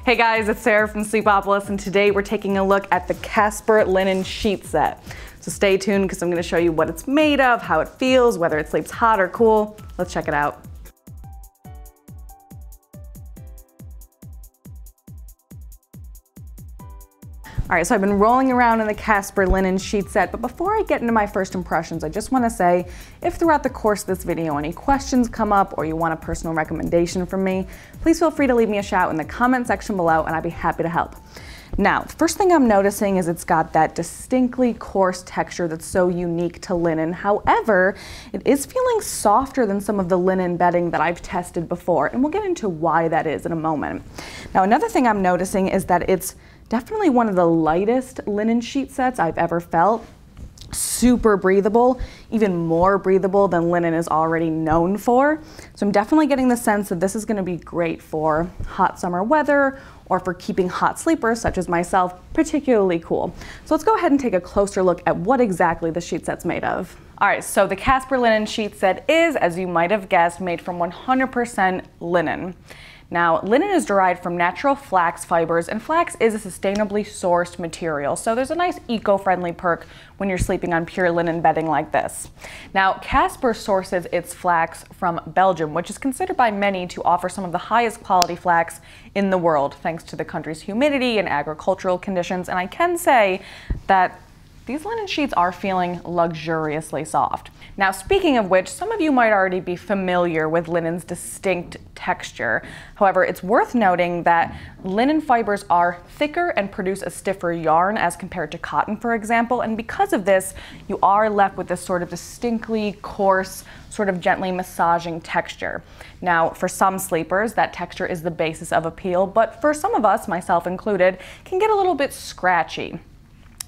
Hey guys, it's Sarah from Sleepopolis, and today we're taking a look at the Casper Linen Sheet Set. So stay tuned because I'm going to show you what it's made of, how it feels, whether it sleeps hot or cool. Let's check it out. All right, so I've been rolling around in the Casper Linen Sheet Set, but before I get into my first impressions, I just want to say, if throughout the course of this video any questions come up or you want a personal recommendation from me, please feel free to leave me a shout in the comment section below and I'd be happy to help. Now, the first thing I'm noticing is it's got that distinctly coarse texture that's so unique to linen. However, it is feeling softer than some of the linen bedding that I've tested before, and we'll get into why that is in a moment. Now, another thing I'm noticing is that it's definitely one of the lightest linen sheet sets I've ever felt. Super breathable, even more breathable than linen is already known for. So I'm definitely getting the sense that this is going to be great for hot summer weather or for keeping hot sleepers such as myself particularly cool. So let's go ahead and take a closer look at what exactly the sheet set's made of. All right, so the Casper Linen Sheet Set is, as you might have guessed, made from 100% linen. Now, linen is derived from natural flax fibers, and flax is a sustainably sourced material, so there's a nice eco-friendly perk when you're sleeping on pure linen bedding like this. Now, Casper sources its flax from Belgium, which is considered by many to offer some of the highest quality flax in the world, thanks to the country's humidity and agricultural conditions, and I can say that these linen sheets are feeling luxuriously soft. Now, speaking of which, some of you might already be familiar with linen's distinct texture. However, it's worth noting that linen fibers are thicker and produce a stiffer yarn as compared to cotton, for example, and because of this, you are left with this sort of distinctly coarse, sort of gently massaging texture. Now, for some sleepers, that texture is the basis of appeal, but for some of us, myself included, can get a little bit scratchy.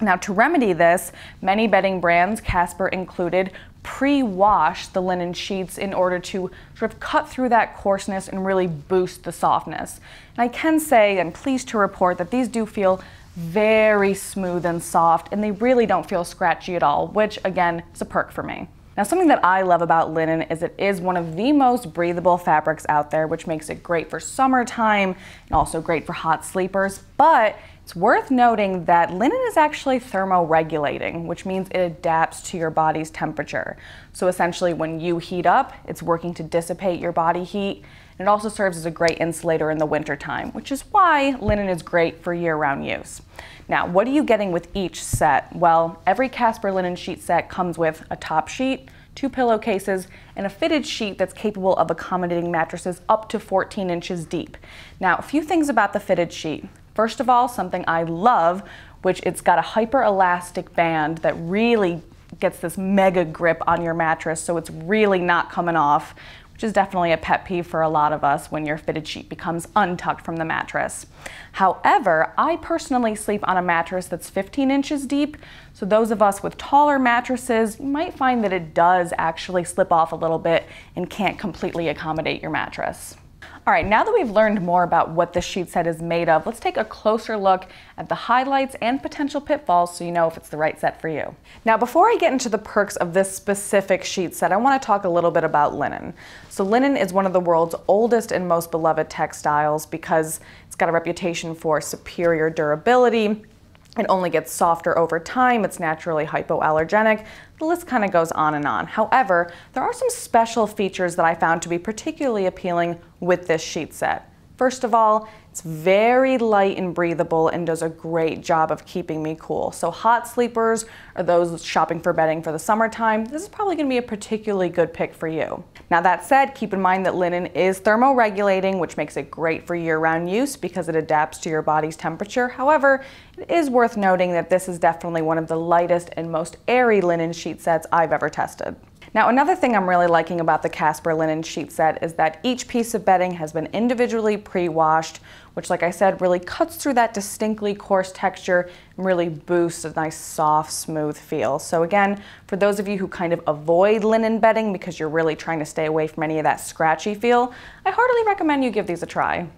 Now, to remedy this, many bedding brands, Casper included, pre-wash the linen sheets in order to sort of cut through that coarseness and really boost the softness. And I can say, and pleased to report, that these do feel very smooth and soft, and they really don't feel scratchy at all, which again is a perk for me. Now, something that I love about linen is it is one of the most breathable fabrics out there, which makes it great for summertime and also great for hot sleepers, but it's worth noting that linen is actually thermoregulating, which means it adapts to your body's temperature. So essentially when you heat up, it's working to dissipate your body heat, and it also serves as a great insulator in the wintertime, which is why linen is great for year-round use. Now, what are you getting with each set? Well, every Casper Linen Sheet Set comes with a top sheet, 2 pillowcases, and a fitted sheet that's capable of accommodating mattresses up to 14 inches deep. Now, a few things about the fitted sheet. First of all, something I love, which it's got a hyper-elastic band that really gets this mega grip on your mattress, so it's really not coming off, which is definitely a pet peeve for a lot of us when your fitted sheet becomes untucked from the mattress. However, I personally sleep on a mattress that's 15 inches deep, so those of us with taller mattresses, you might find that it does actually slip off a little bit and can't completely accommodate your mattress. All right, now that we've learned more about what this sheet set is made of, let's take a closer look at the highlights and potential pitfalls so you know if it's the right set for you. Now, before I get into the perks of this specific sheet set, I want to talk a little bit about linen. So linen is one of the world's oldest and most beloved textiles because it's got a reputation for superior durability. It only gets softer over time, it's naturally hypoallergenic, the list kind of goes on and on. However, there are some special features that I found to be particularly appealing with this sheet set. First of all, it's very light and breathable and does a great job of keeping me cool. So hot sleepers or those shopping for bedding for the summertime, this is probably going to be a particularly good pick for you. Now that said, keep in mind that linen is thermoregulating, which makes it great for year-round use because it adapts to your body's temperature. However, it is worth noting that this is definitely one of the lightest and most airy linen sheet sets I've ever tested. Now, another thing I'm really liking about the Casper Linen Sheet Set is that each piece of bedding has been individually pre-washed, which, like I said, really cuts through that distinctly coarse texture and really boosts a nice, soft, smooth feel. So again, for those of you who kind of avoid linen bedding because you're really trying to stay away from any of that scratchy feel, I heartily recommend you give these a try.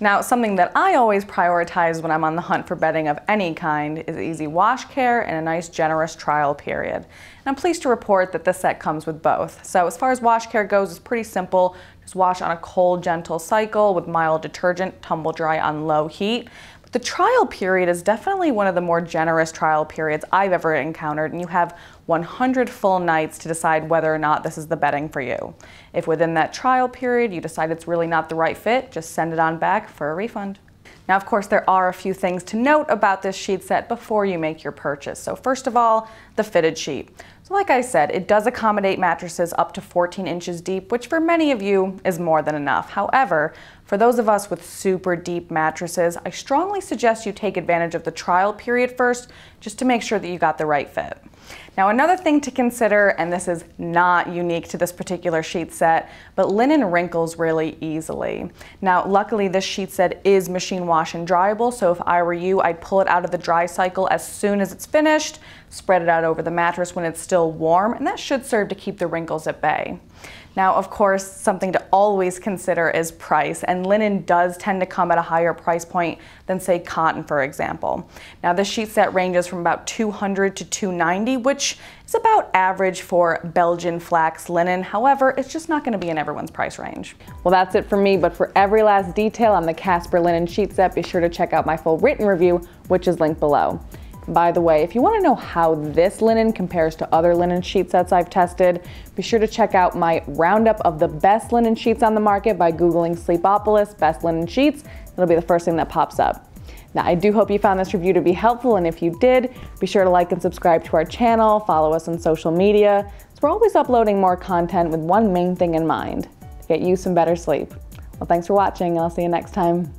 Now, something that I always prioritize when I'm on the hunt for bedding of any kind is easy wash care and a nice generous trial period. And I'm pleased to report that this set comes with both. So as far as wash care goes, it's pretty simple. Just wash on a cold, gentle cycle with mild detergent, tumble dry on low heat. But the trial period is definitely one of the more generous trial periods I've ever encountered, and you have 100 full nights to decide whether or not this is the bedding for you. If within that trial period you decide it's really not the right fit, just send it on back for a refund. Now, of course, there are a few things to note about this sheet set before you make your purchase. So first of all, the fitted sheet. So like I said, it does accommodate mattresses up to 14 inches deep, which for many of you is more than enough. However, for those of us with super deep mattresses, I strongly suggest you take advantage of the trial period first, just to make sure that you got the right fit. Now, another thing to consider, and this is not unique to this particular sheet set, but linen wrinkles really easily. Now, luckily this sheet set is machine wash and dryable, so if I were you, I'd pull it out of the dry cycle as soon as it's finished, spread it out over the mattress when it's still warm, and that should serve to keep the wrinkles at bay. Now, of course, something to always consider is price, and linen does tend to come at a higher price point than, say, cotton, for example. Now, this sheet set ranges from about $200 to $290, which is about average for Belgian flax linen. However, it's just not going to be in everyone's price range. Well, that's it for me, but for every last detail on the Casper Linen Sheet Set, be sure to check out my full written review, which is linked below. By the way, if you want to know how this linen compares to other linen sheet sets I've tested, be sure to check out my roundup of the best linen sheets on the market by Googling Sleepopolis best linen sheets. It'll be the first thing that pops up. Now, I do hope you found this review to be helpful, and if you did, be sure to like and subscribe to our channel, follow us on social media, so we're always uploading more content with one main thing in mind: to get you some better sleep. Well, thanks for watching, and I'll see you next time.